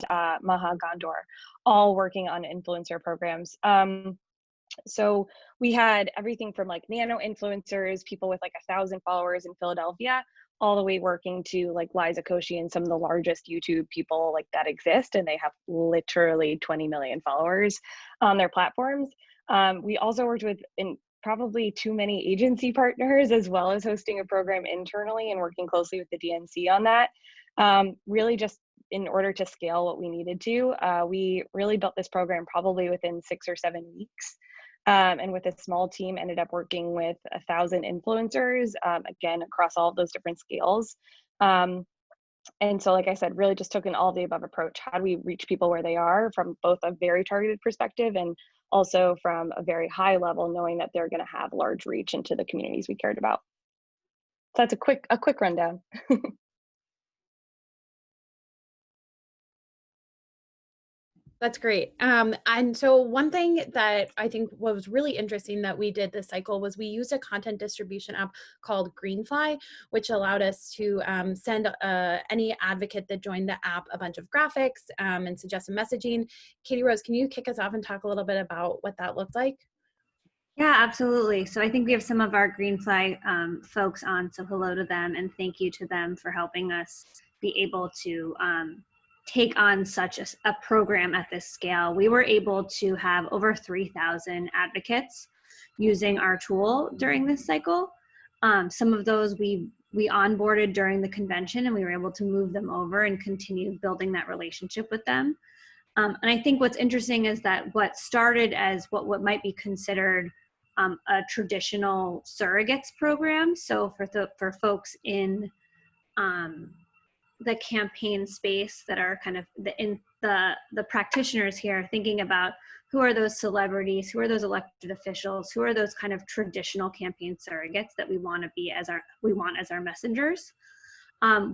Maha Gondor, all working on influencer programs. So we had everything from like nano influencers, people with like 1,000 followers in Philadelphia, all the way working to like Liza Koshy and some of the largest YouTube people like that exist, and they have literally 20 million followers on their platforms. We also worked with probably too many agency partners, as well as hosting a program internally and working closely with the DNC on that. Really just in order to scale what we needed to. We really built this program probably within 6 or 7 weeks. And with a small team, ended up working with 1,000 influencers, again, across all of those different scales. And so, like I said, really just took an all of the above approach. How do we reach people where they are from both a very targeted perspective and also from a very high level, knowing that they're going to have large reach into the communities we cared about. So that's a quick rundown. That's great. And so one thing that I think was really interesting that we did this cycle was we used a content distribution app called Greenfly, which allowed us to send any advocate that joined the app a bunch of graphics and suggested messaging. Katie Rose, can you kick us off and talk a little bit about what that looked like? Yeah, absolutely. So I think we have some of our Greenfly folks on, so hello to them and thank you to them for helping us be able to take on such a program at this scale. We were able to have over 3,000 advocates using our tool during this cycle. Some of those we onboarded during the convention, and we were able to move them over and continue building that relationship with them. And I think what's interesting is that what started as what might be considered a traditional surrogates program. So for folks in the campaign space that are kind of the practitioners here, thinking about who are those celebrities, who are those elected officials, who are those kind of traditional campaign surrogates that we want as our messengers.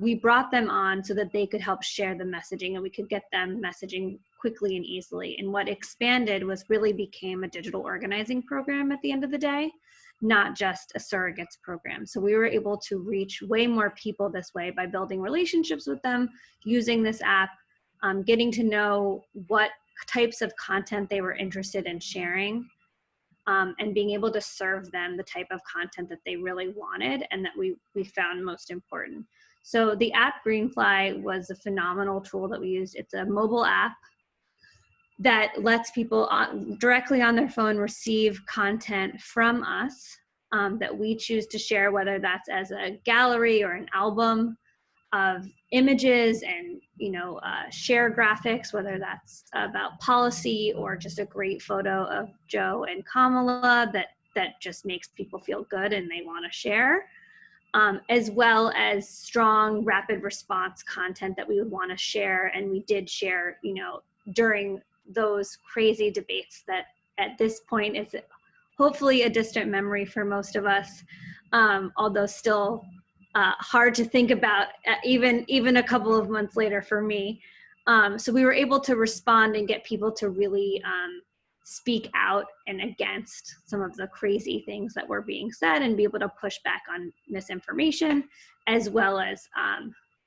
We brought them on so that they could help share the messaging, and we could get them messaging quickly and easily. And what expanded was really became a digital organizing program at the end of the day, not just a surrogates program. So we were able to reach way more people this way by building relationships with them, using this app, getting to know what types of content they were interested in sharing, and being able to serve them the type of content that they really wanted and that we found most important. So the app Greenfly was a phenomenal tool that we used. It's a mobile app that lets people directly on their phone receive content from us that we choose to share, whether that's as a gallery or an album of images and share graphics, whether that's about policy or just a great photo of Joe and Kamala that just makes people feel good and they want to share, as well as strong rapid response content that we would want to share. And we did share, during those crazy debates that at this point is hopefully a distant memory for most of us, although still hard to think about even a couple of months later for me. So we were able to respond and get people to really speak out and against some of the crazy things that were being said and be able to push back on misinformation, as well as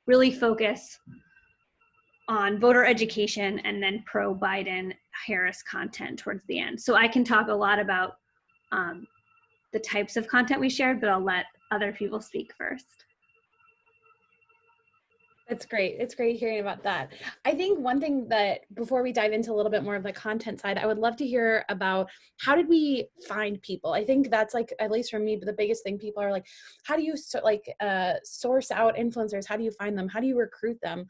really focus on voter education and then pro-Biden Harris content towards the end. So I can talk a lot about the types of content we shared, but I'll let other people speak first. That's great. It's great hearing about that. I think one thing that, before we dive into a little bit more of the content side, I would love to hear about how did we find people? I think that's like, at least for me, the biggest thing. People are like, how do you source out influencers? How do you find them? How do you recruit them?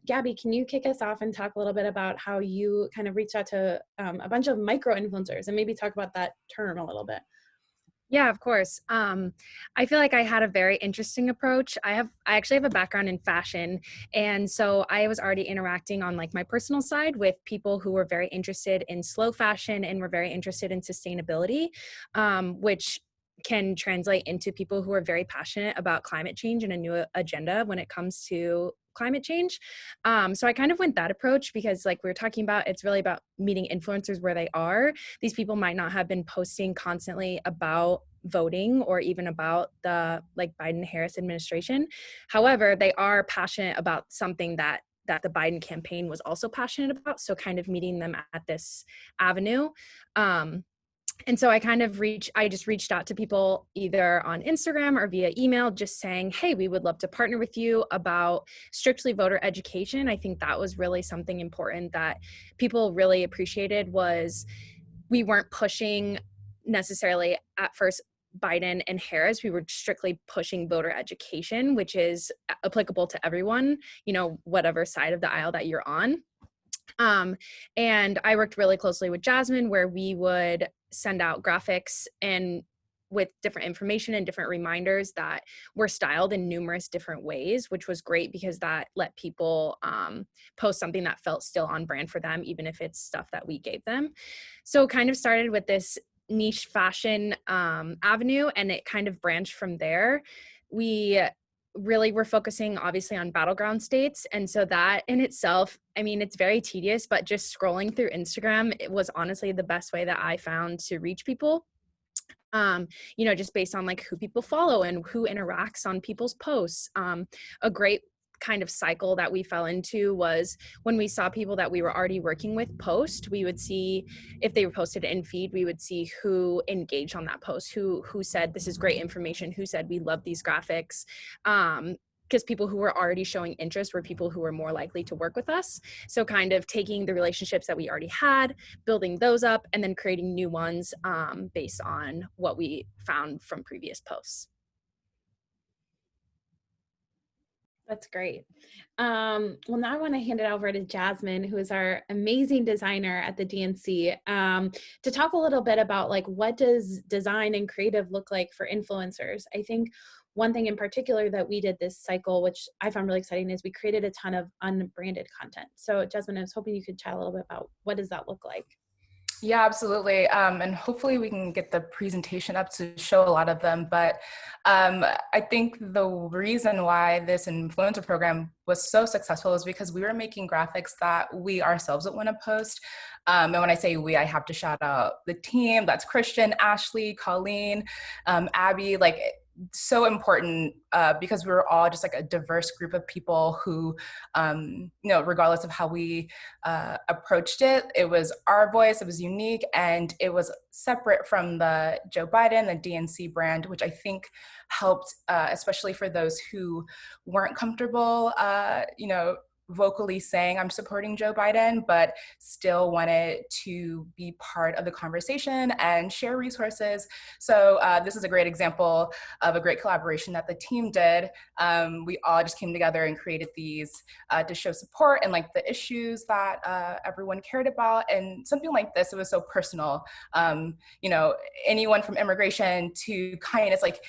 Gabby, can you kick us off and talk a little bit about how you kind of reached out to a bunch of micro influencers and maybe talk about that term a little bit? Yeah, of course. I feel like I had a very interesting approach. I actually have a background in fashion. And so I was already interacting on like my personal side with people who were very interested in slow fashion and were very interested in sustainability, which can translate into people who are very passionate about climate change and a new agenda when it comes to climate change. So I kind of went that approach because, like we were talking about, it's really about meeting influencers where they are. These people might not have been posting constantly about voting or even about the like Biden-Harris administration. However, they are passionate about something that that the Biden campaign was also passionate about. So kind of meeting them at this avenue. And so I just reached out to people either on Instagram or via email, just saying, hey, we would love to partner with you about strictly voter education. I think that was really something important that people really appreciated, was we weren't pushing necessarily at first Biden and Harris. We were strictly pushing voter education, which is applicable to everyone, whatever side of the aisle that you're on. And I worked really closely with Jasmine, where we would send out graphics and with different information and different reminders that were styled in numerous different ways, which was great because that let people post something that felt still on brand for them, even if it's stuff that we gave them. So kind of started with this niche fashion avenue, and it kind of branched from there. We really were focusing obviously on battleground states. And so that in itself, I mean, it's very tedious, but just scrolling through Instagram, it was honestly the best way that I found to reach people. Just based on like who people follow and who interacts on people's posts. A great kind of cycle that we fell into was when we saw people that we were already working with post, we would see if they were posted in feed, we would see who engaged on that post, who said this is great information, who said we love these graphics. Because people who were already showing interest were people who were more likely to work with us. So kind of taking the relationships that we already had, building those up, and then creating new ones based on what we found from previous posts. That's great. Well, now I want to hand it over to Jasmine, who is our amazing designer at the DNC, to talk a little bit about like, what does design and creative look like for influencers? I think one thing in particular that we did this cycle, which I found really exciting, is we created a ton of unbranded content. So Jasmine, I was hoping you could chat a little bit about what does that look like? Yeah, absolutely. And hopefully we can get the presentation up to show a lot of them. But I think the reason why this influencer program was so successful is because we were making graphics that we ourselves would want to post. And when I say we, I have to shout out the team. That's Christian, Ashley, Colleen, Abby, like so important because we were all just like a diverse group of people who, regardless of how we approached it, it was our voice, it was unique, and it was separate from the Joe Biden, the DNC brand, which I think helped, especially for those who weren't comfortable, vocally saying I'm supporting Joe Biden, but still wanted to be part of the conversation and share resources. So this is a great example of a great collaboration that the team did. We all just came together and created these to show support and like the issues that everyone cared about. And something like this, it was so personal. Anyone from immigration to kindness, like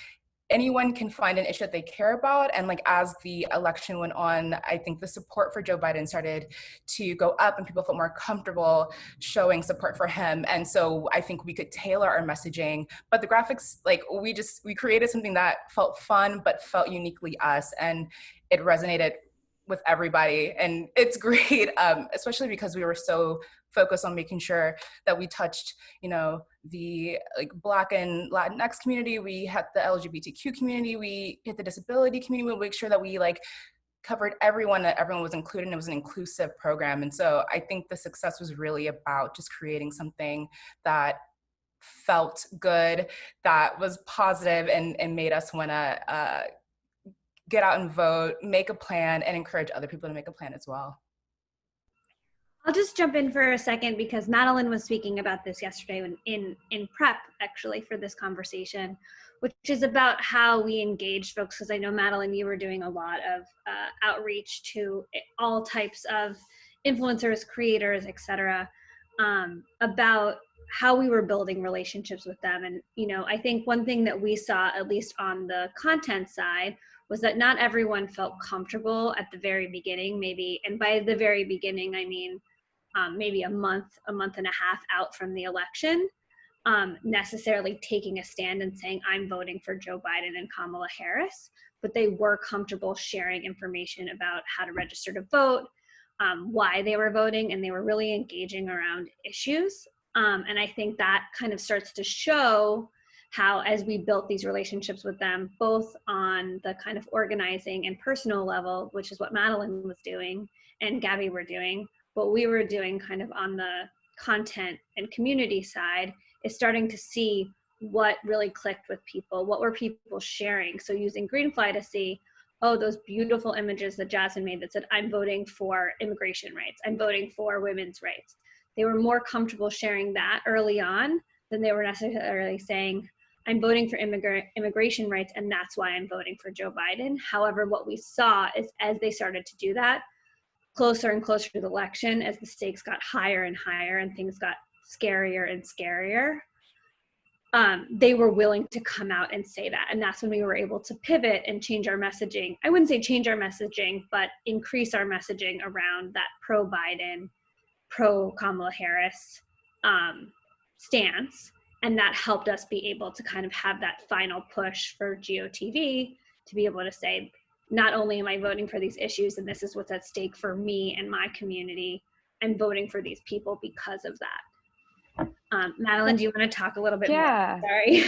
anyone can find an issue that they care about. And like, as the election went on, I think the support for Joe Biden started to go up and people felt more comfortable showing support for him. And so I think we could tailor our messaging, but the graphics, like we created something that felt fun, but felt uniquely us. And it resonated with everybody. And it's great, especially because we were so focused on making sure that we touched, the like Black and Latinx community, we had the LGBTQ community, we hit the disability community, we make sure that we like covered everyone, that everyone was included, and it was an inclusive program. And so I think the success was really about just creating something that felt good, that was positive, and made us want to get out and vote, make a plan, and encourage other people to make a plan as well. I'll just jump in for a second because Madeline was speaking about this yesterday in prep actually for this conversation, which is about how we engage folks. Because I know, Madeline, you were doing a lot of outreach to all types of influencers, creators, etc., about how we were building relationships with them. And, I think one thing that we saw, at least on the content side, was that not everyone felt comfortable at the very beginning, maybe, and by the very beginning, I mean, maybe a month and a half out from the election, necessarily taking a stand and saying, I'm voting for Joe Biden and Kamala Harris, but they were comfortable sharing information about how to register to vote, why they were voting, and they were really engaging around issues. And I think that kind of starts to show how, as we built these relationships with them, both on the kind of organizing and personal level, which is what Madeline was doing, and Gabby were doing, what we were doing kind of on the content and community side is starting to see what really clicked with people. What were people sharing? So using Greenfly to see, oh, those beautiful images that Jasmine made that said, I'm voting for immigration rights, I'm voting for women's rights. They were more comfortable sharing that early on than they were necessarily saying, I'm voting for immigration rights, and that's why I'm voting for Joe Biden. However, what we saw is as they started to do that, closer and closer to the election, as the stakes got higher and higher and things got scarier and scarier, they were willing to come out and say that. And that's when we were able to pivot and change our messaging. I wouldn't say change our messaging, but increase our messaging around that pro-Biden, pro-Kamala Harris stance. And that helped us be able to kind of have that final push for GOTV to be able to say, not only am I voting for these issues and this is what's at stake for me and my community, I'm voting for these people because of that. Madeline, do you want to talk a little bit more? Sorry.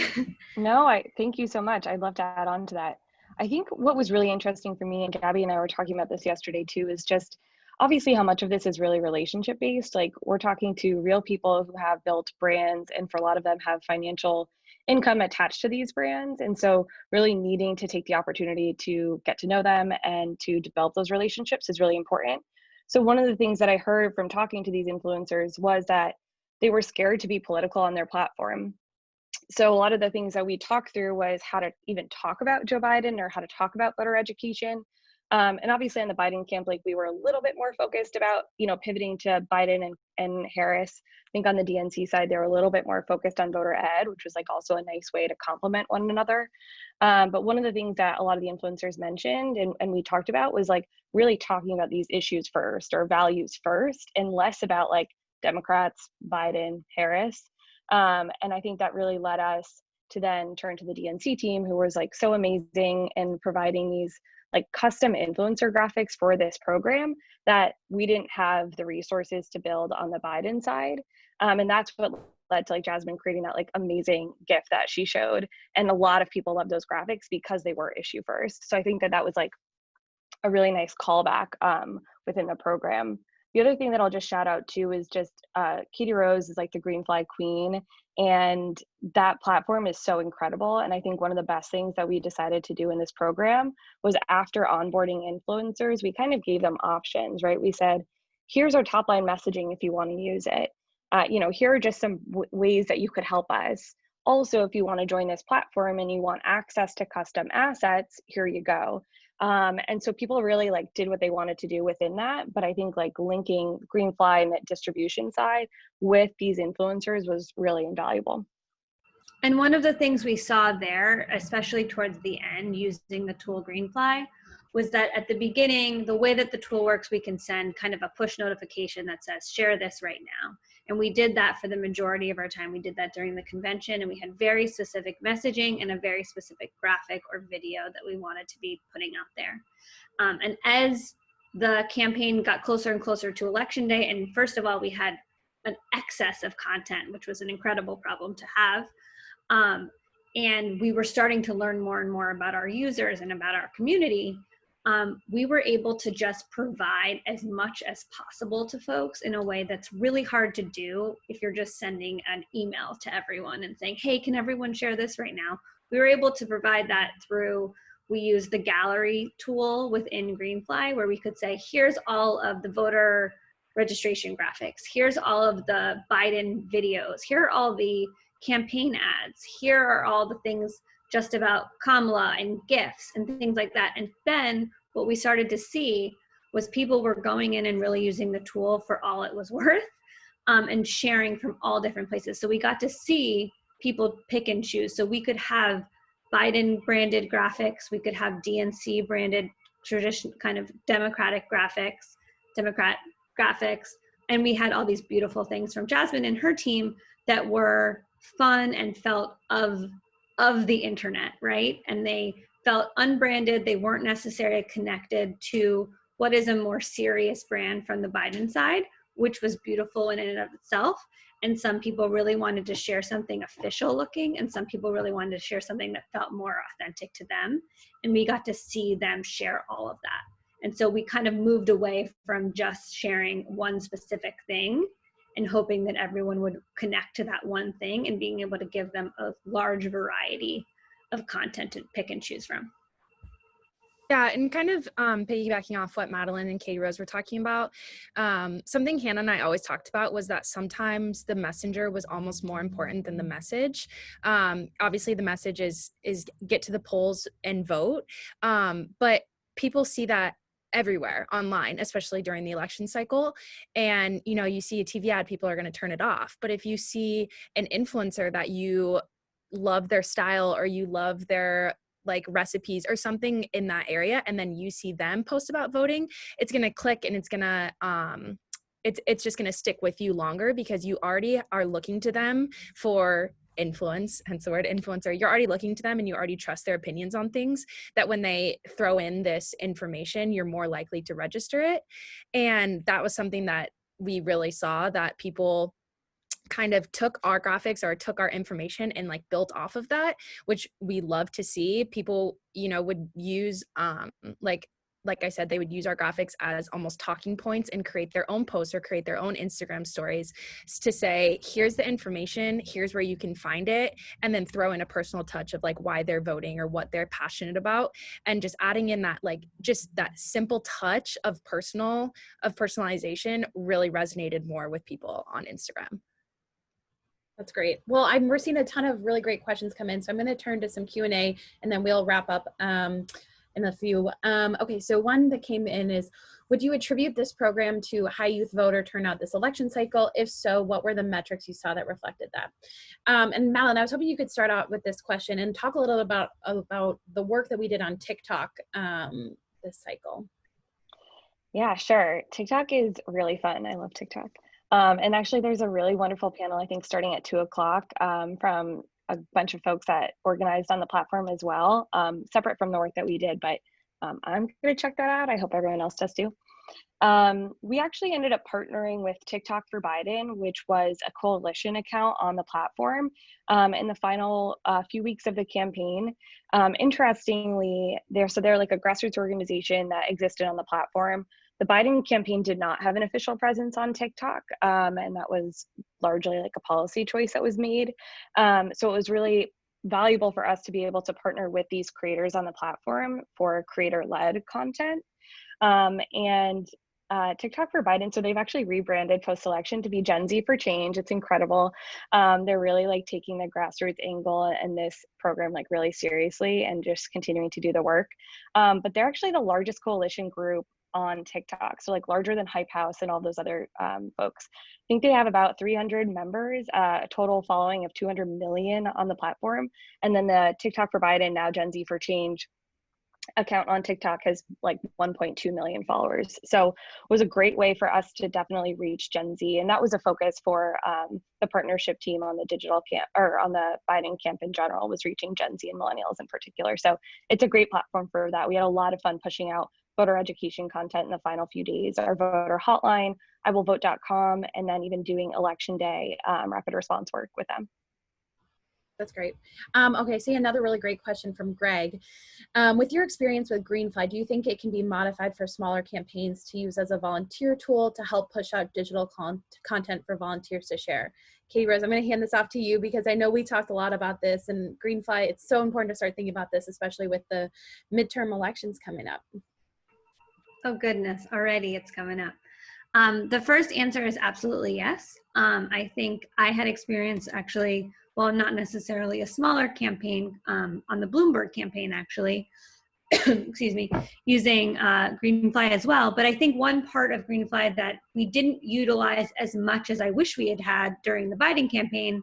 No, thank you so much. I'd love to add on to that. I think what was really interesting for me, and Gabby and I were talking about this yesterday too, is just obviously how much of this is really relationship based. Like we're talking to real people who have built brands, and for a lot of them have financial income attached to these brands. And so really needing to take the opportunity to get to know them and to develop those relationships is really important. So one of the things that I heard from talking to these influencers was that they were scared to be political on their platform. So a lot of the things that we talked through was how to even talk about Joe Biden or how to talk about voter education. And obviously on the Biden camp, like we were a little bit more focused about, pivoting to Biden and Harris. I think on the DNC side, they were a little bit more focused on voter ed, which was like also a nice way to complement one another. But one of the things that a lot of the influencers mentioned and we talked about was like really talking about these issues first or values first and less about like Democrats, Biden, Harris. And I think that really led us to then turn to the DNC team, who was like so amazing in providing these like custom influencer graphics for this program that we didn't have the resources to build on the Biden side. And that's what led to like Jasmine creating that like amazing GIF that she showed. And a lot of people love those graphics because they were issue first. So I think that was like a really nice callback within the program. The other thing that I'll just shout out to is just Katie Rose is like the Greenfly queen, and that platform is so incredible. And I think one of the best things that we decided to do in this program was after onboarding influencers, we kind of gave them options, right? We said, here's our top line messaging if you want to use it. Here are just some ways that you could help us. Also, if you want to join this platform and you want access to custom assets, here you go. And so people really like did what they wanted to do within that. But I think like linking Greenfly and that distribution side with these influencers was really invaluable. And one of the things we saw there, especially towards the end using the tool Greenfly, was that at the beginning, the way that the tool works, we can send kind of a push notification that says, share this right now. And we did that for the majority of our time. We did that during the convention, and we had very specific messaging and a very specific graphic or video that we wanted to be putting out there. And as the campaign got closer and closer to election day, and first of all, we had an excess of content, which was an incredible problem to have. And we were starting to learn more and more about our users and about our community. We were able to just provide as much as possible to folks in a way that's really hard to do if you're just sending an email to everyone and saying, hey, can everyone share this right now? We were able to provide that through, we used the gallery tool within Greenfly, where we could say, here's all of the voter registration graphics. Here's all of the Biden videos. Here are all the campaign ads. Here are all the things just about Kamala and gifts and things like that. And then what we started to see was people were going in and really using the tool for all it was worth, and sharing from all different places. So we got to see people pick and choose. So we could have Biden branded graphics. We could have DNC branded tradition kind of Democrat graphics. And we had all these beautiful things from Jasmine and her team that were fun and felt of the internet, right? And they felt unbranded. They weren't necessarily connected to what is a more serious brand from the Biden side, which was beautiful in and of itself. And some people really wanted to share something official looking, and some people really wanted to share something that felt more authentic to them. And we got to see them share all of that. And so we kind of moved away from just sharing one specific thing and hoping that everyone would connect to that one thing, and being able to give them a large variety of content to pick and choose from. Yeah, and kind of piggybacking off what Madeline and Katie Rose were talking about, something Hannah and I always talked about was that sometimes the messenger was almost more important than the message. Obviously, the message is get to the polls and vote, but people see that everywhere online, especially during the election cycle. And, you know, you see a TV ad, people are going to turn it off. But if you see an influencer that you love their style, or you love their like recipes or something in that area, and then you see them post about voting, it's going to click, and it's going to it's just going to stick with you longer, because you already are looking to them for influence, hence the word influencer. You're already looking to them, and you already trust their opinions on things, that when they throw in this information, you're more likely to register it. And that was something that we really saw, that people kind of took our graphics or took our information and like built off of that, which we love to see. People, you know, would use like I said, they would use our graphics as almost talking points and create their own posts or create their own Instagram stories to say, here's the information, here's where you can find it, and then throw in a personal touch of like why they're voting or what they're passionate about. And just adding in that, like, just that simple touch of personalization really resonated more with people on Instagram. That's great. Well, we're seeing a ton of really great questions come in, so I'm going to turn to some Q&A, and then we'll wrap up in a few. Okay, so one that came in is, would you attribute this program to high youth voter turnout this election cycle? If so, what were the metrics you saw that reflected that? And Malin, I was hoping you could start out with this question and talk a little about the work that we did on TikTok this cycle. Yeah, sure. TikTok is really fun. I love TikTok. And actually, there's a really wonderful panel, I think, starting at 2:00 from a bunch of folks that organized on the platform as well, separate from the work that we did. But I'm going to check that out. I hope everyone else does too. We actually ended up partnering with TikTok for Biden, which was a coalition account on the platform in the final few weeks of the campaign. Interestingly, they're like a grassroots organization that existed on the platform. The Biden campaign did not have an official presence on TikTok, and that was largely like a policy choice that was made. So it was really valuable for us to be able to partner with these creators on the platform for creator-led content. And TikTok for Biden, so they've actually rebranded post-election to be Gen Z for Change. It's incredible. They're really like taking the grassroots angle and this program like really seriously and just continuing to do the work. But they're actually the largest coalition group on TikTok, so like larger than Hype House and all those other folks. I think they have about 300 members, a total following of 200 million on the platform. And then the TikTok for Biden, now Gen Z for Change account on TikTok has like 1.2 million followers. So it was a great way for us to definitely reach Gen Z. And that was a focus for the partnership team on the digital camp, or on the Biden camp in general, was reaching Gen Z and millennials in particular. So it's a great platform for that. We had a lot of fun pushing out voter education content in the final few days, our voter hotline, iwillvote.com, and then even doing election day rapid response work with them. That's great. Okay, see another really great question from Greg. With your experience with Greenfly, do you think it can be modified for smaller campaigns to use as a volunteer tool to help push out digital content for volunteers to share? Katie Rose, I'm going to hand this off to you, because I know we talked a lot about this, and Greenfly, it's so important to start thinking about this, especially with the midterm elections coming up. Oh goodness, already it's coming up. The first answer is absolutely yes. I think I had experience actually, well, not necessarily a smaller campaign, on the Bloomberg campaign actually, excuse me, using Greenfly as well. But I think one part of Greenfly that we didn't utilize as much as I wish we had had during the Biden campaign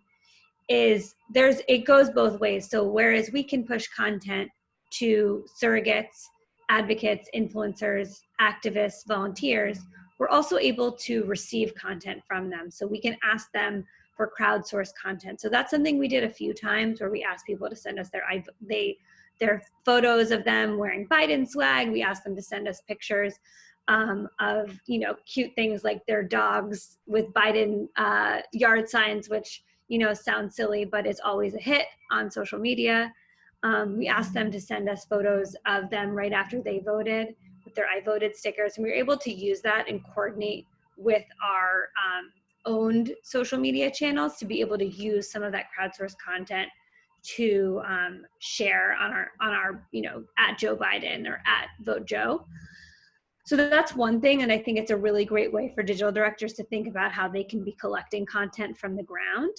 is it goes both ways. So whereas we can push content to surrogates, advocates, influencers, activists, volunteers, we're also able to receive content from them. So we can ask them for crowdsourced content. So that's something we did a few times, where we asked people to send us their photos of them wearing Biden swag. We asked them to send us pictures of, you know, cute things like their dogs with Biden yard signs, which, you know, sounds silly, but it's always a hit on social media. We asked them to send us photos of them right after they voted, with their I voted stickers. And we were able to use that and coordinate with our owned social media channels to be able to use some of that crowdsourced content to share on our at Joe Biden or at Vote Joe. So that's one thing, and I think it's a really great way for digital directors to think about how they can be collecting content from the ground.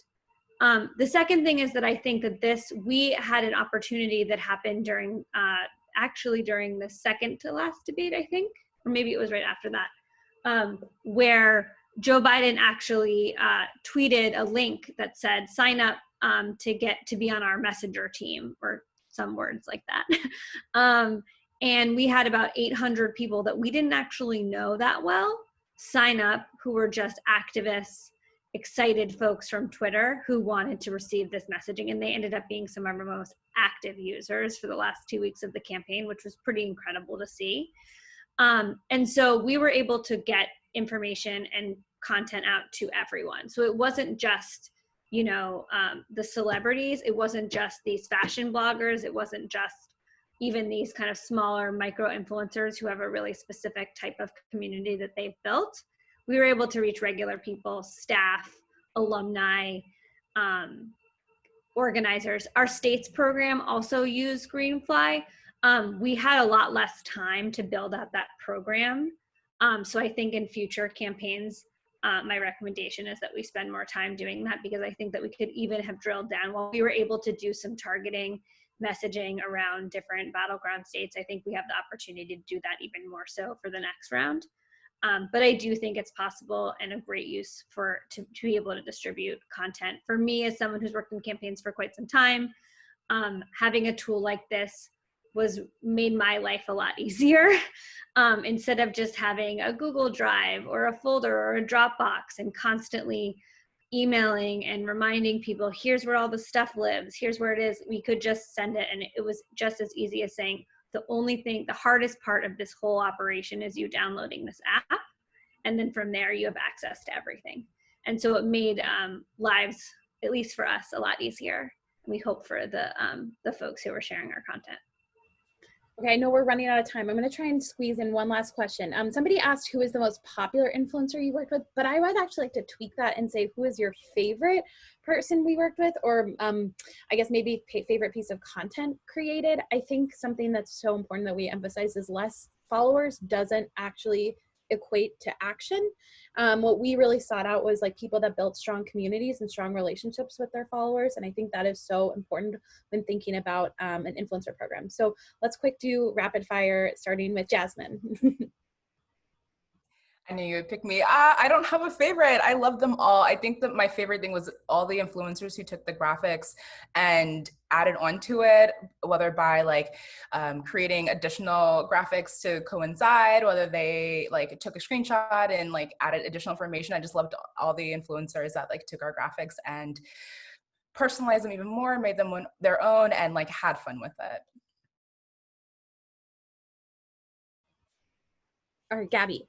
The second thing is that I think that we had an opportunity that happened during the second to last debate, I think, or maybe it was right after that, where Joe Biden actually tweeted a link that said, sign up to get to be on our messenger team, or some words like that. And we had about 800 people that we didn't actually know that well sign up, who were just activists, excited folks from Twitter who wanted to receive this messaging. And they ended up being some of our most active users for the last 2 weeks of the campaign, which was pretty incredible to see. And so we were able to get information and content out to everyone. So it wasn't just, the celebrities. It wasn't just these fashion bloggers. It wasn't just even these kind of smaller micro influencers who have a really specific type of community that they've built. We were able to reach regular people, staff, alumni, organizers. Our states program also used Greenfly. We had a lot less time to build out that program. So I think in future campaigns, my recommendation is that we spend more time doing that, because I think that we could even have drilled down. While we were able to do some targeting messaging around different battleground states, I think we have the opportunity to do that even more so for the next round. But I do think it's possible and a great use to be able to distribute content. For me, as someone who's worked in campaigns for quite some time, having a tool like this made my life a lot easier. Instead of just having a Google Drive or a folder or a Dropbox and constantly emailing and reminding people, here's where all the stuff lives, here's where it is, we could just send it. And it was just as easy as saying, the hardest part of this whole operation is you downloading this app. And then from there, you have access to everything. And so it made lives, at least for us, a lot easier. We hope for the folks who are sharing our content. Okay, I know we're running out of time. I'm going to try and squeeze in one last question. Somebody asked who is the most popular influencer you worked with, but I would actually like to tweak that and say, who is your favorite person we worked with, or I guess maybe favorite piece of content created. I think something that's so important that we emphasize is less followers doesn't actually equate to action. What we really sought out was like people that built strong communities and strong relationships with their followers. And I think that is so important when thinking about an influencer program. So let's quick do rapid fire, starting with Jasmine. I knew you would pick me. I don't have a favorite. I love them all. I think that my favorite thing was all the influencers who took the graphics and added onto it, whether by creating additional graphics to coincide, whether they took a screenshot and added additional information. I just loved all the influencers that took our graphics and personalized them even more, made them their own, and had fun with it. All right, Gabby.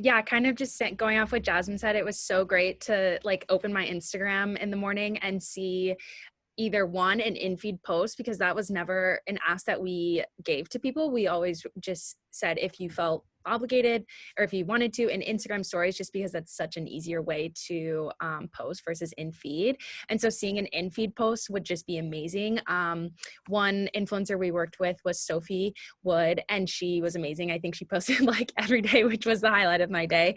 Yeah, kind of just going off what Jasmine said, it was so great to open my Instagram in the morning and see either an in-feed post, because that was never an ask that we gave to people. We always just said if you felt obligated or if you wanted to, in Instagram stories, just because that's such an easier way to post versus in-feed. And so seeing an in-feed post would just be amazing. One influencer we worked with was Sophie Wood, and she was amazing. I think she posted every day, which was the highlight of my day.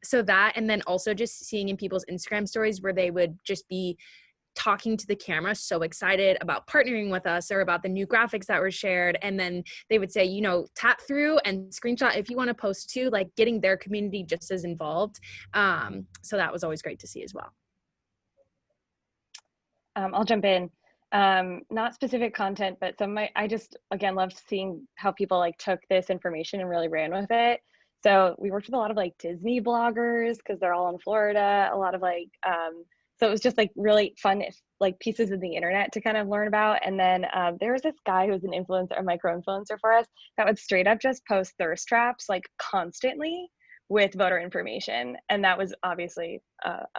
So that, and then also just seeing in people's Instagram stories where they would just be talking to the camera, so excited about partnering with us or about the new graphics that were shared. And then they would say, tap through and screenshot if you want to post too, getting their community just as involved. So that was always great to see as well. I'll jump in. Not specific content, but I just, again, loved seeing how people took this information and really ran with it. So we worked with a lot of Disney bloggers, because they're all in Florida, a lot of so it was just really fun, pieces of the internet to kind of learn about. And then there was this guy who was an influencer, a micro influencer for us, that would straight up just post thirst traps constantly with voter information. And that was obviously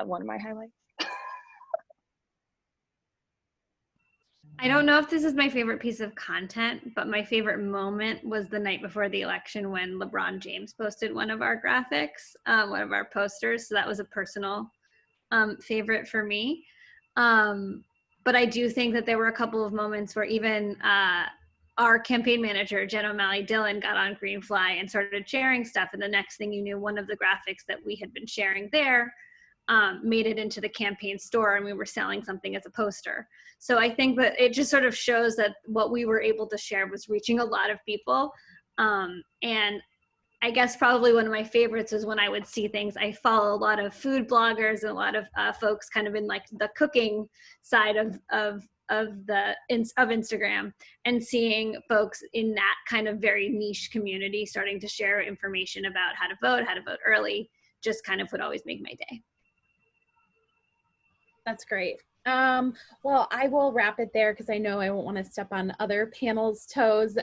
one of my highlights. I don't know if this is my favorite piece of content, but my favorite moment was the night before the election when LeBron James posted one of our graphics, one of our posters. So that was a personal favorite for me. But I do think that there were a couple of moments where even our campaign manager, Jen O'Malley Dillon, got on Greenfly and started sharing stuff. And the next thing you knew, one of the graphics that we had been sharing there made it into the campaign store, and we were selling something as a poster. So I think that it just sort of shows that what we were able to share was reaching a lot of people. And I guess probably one of my favorites was when I would see things. I follow a lot of food bloggers and a lot of folks kind of in like the cooking side of Instagram, and seeing folks in that kind of very niche community starting to share information about how to vote early, just kind of would always make my day. That's great. Well, I will wrap it there because I know I won't want to step on other panels' toes.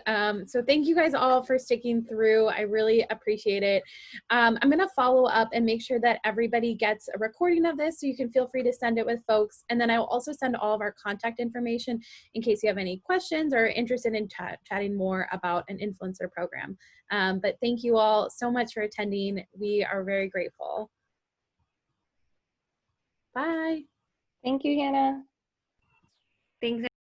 So thank you guys all for sticking through. I really appreciate it. I'm going to follow up and make sure that everybody gets a recording of this, so you can feel free to send it with folks. And then I will also send all of our contact information in case you have any questions or are interested in chatting more about an influencer program. But thank you all so much for attending. We are very grateful. Bye. Thank you, Hannah. Thanks.